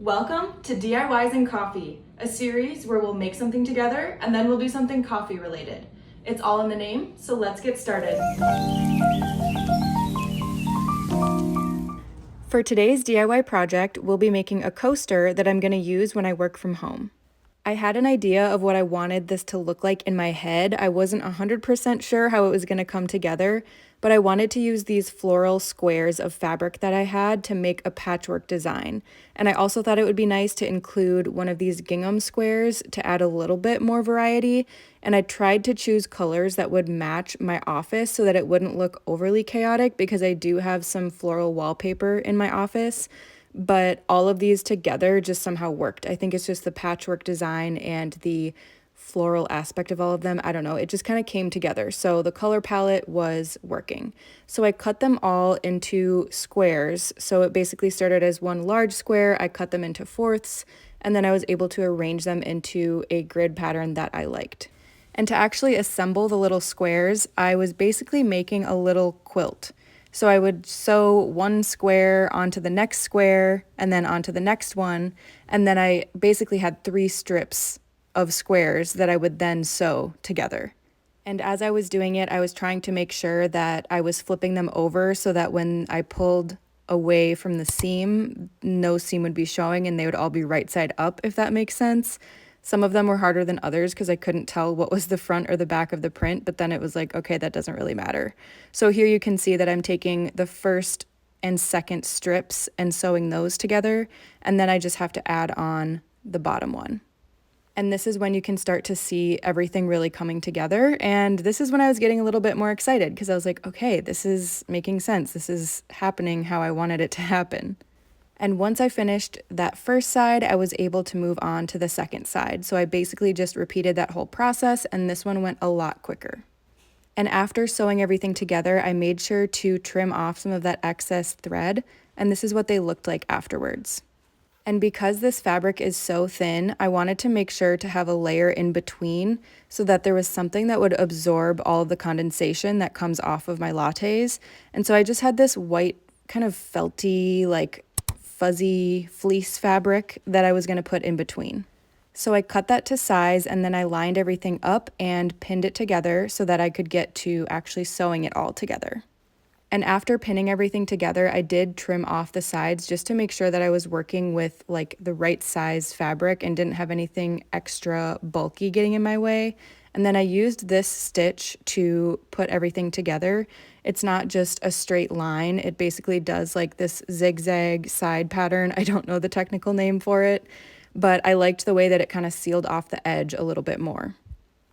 Welcome to DIYs and Coffee, a series where we'll make something together and then we'll do something coffee related. It's all in the name, so let's get started. For today's DIY project, we'll be making a coaster that I'm going to use when I work from home. I had an idea of what I wanted this to look like in my head. I wasn't 100% sure how it was going to come together, but I wanted to use these floral squares of fabric that I had to make a patchwork design. And I also thought it would be nice to include one of these gingham squares to add a little bit more variety. And I tried to choose colors that would match my office so that it wouldn't look overly chaotic because I do have some floral wallpaper in my office. But all of these together just somehow worked. I think it's just the patchwork design and the floral aspect of all of them. I don't know, it just kind of came together. So the color palette was working. So I cut them all into squares. So it basically started as one large square. I cut them into fourths, and then I was able to arrange them into a grid pattern that I liked. And to actually assemble the little squares, I was basically making a little quilt. So I would sew one square onto the next square and then onto the next one. And then I basically had 3 strips of squares that I would then sew together. And as I was doing it, I was trying to make sure that I was flipping them over so that when I pulled away from the seam, no seam would be showing and they would all be right side up, if that makes sense. Some of them were harder than others because I couldn't tell what was the front or the back of the print, but then it was like, okay, that doesn't really matter. So here you can see that I'm taking the first and second strips and sewing those together, and then I just have to add on the bottom one. And this is when you can start to see everything really coming together, and this is when I was getting a little bit more excited because I was like, okay, this is making sense. This is happening how I wanted it to happen. And once I finished that first side, I was able to move on to the second side. So I basically just repeated that whole process, and this one went a lot quicker. And after sewing everything together, I made sure to trim off some of that excess thread, and this is what they looked like afterwards. And because this fabric is so thin, I wanted to make sure to have a layer in between so that there was something that would absorb all of the condensation that comes off of my lattes. And so I just had this white kind of felty, like fuzzy fleece fabric that I was going to put in between. So I cut that to size and then I lined everything up and pinned it together so that I could get to actually sewing it all together. And after pinning everything together, I did trim off the sides just to make sure that I was working with like the right size fabric and didn't have anything extra bulky getting in my way. And then I used this stitch to put everything together. It's not just a straight line. It basically does like this zigzag side pattern. I don't know the technical name for it, but I liked the way that it kind of sealed off the edge a little bit more.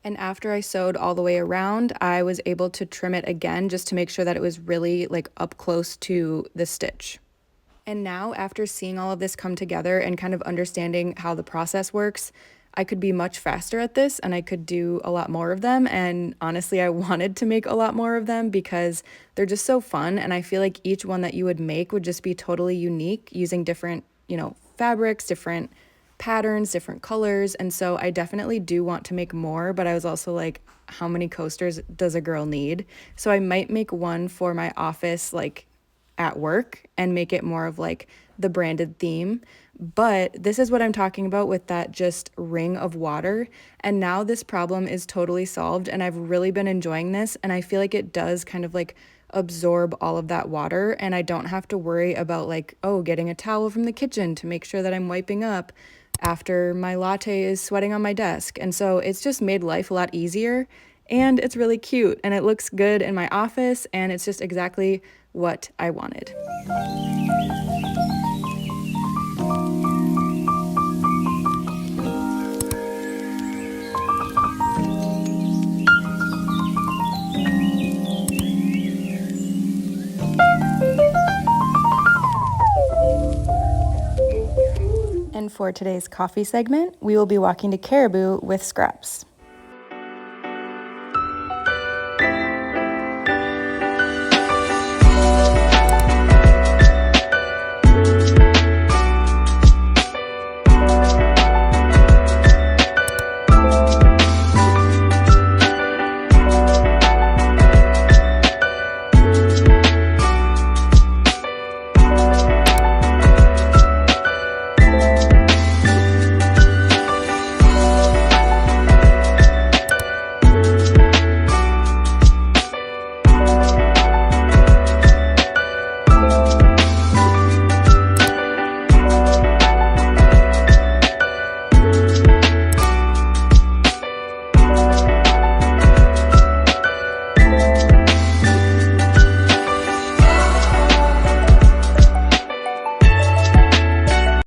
And after I sewed all the way around, I was able to trim it again just to make sure that it was really like up close to the stitch. And now, after seeing all of this come together and kind of understanding how the process works, I could be much faster at this and I could do a lot more of them. And honestly, I wanted to make a lot more of them because they're just so fun. And I feel like each one that you would make would just be totally unique using different, fabrics, different patterns, different colors. And so I definitely do want to make more, but I was also like, how many coasters does a girl need? So I might make one for my office, like at work, and make it more of like the branded theme. But this is what I'm talking about with that just ring of water. And now this problem is totally solved and I've really been enjoying this. And I feel like it does kind of like absorb all of that water. And I don't have to worry about like, getting a towel from the kitchen to make sure that I'm wiping up after my latte is sweating on my desk. And so it's just made life a lot easier and it's really cute and it looks good in my office and it's just exactly what I wanted. And for today's coffee segment, we will be walking to Caribou with scraps.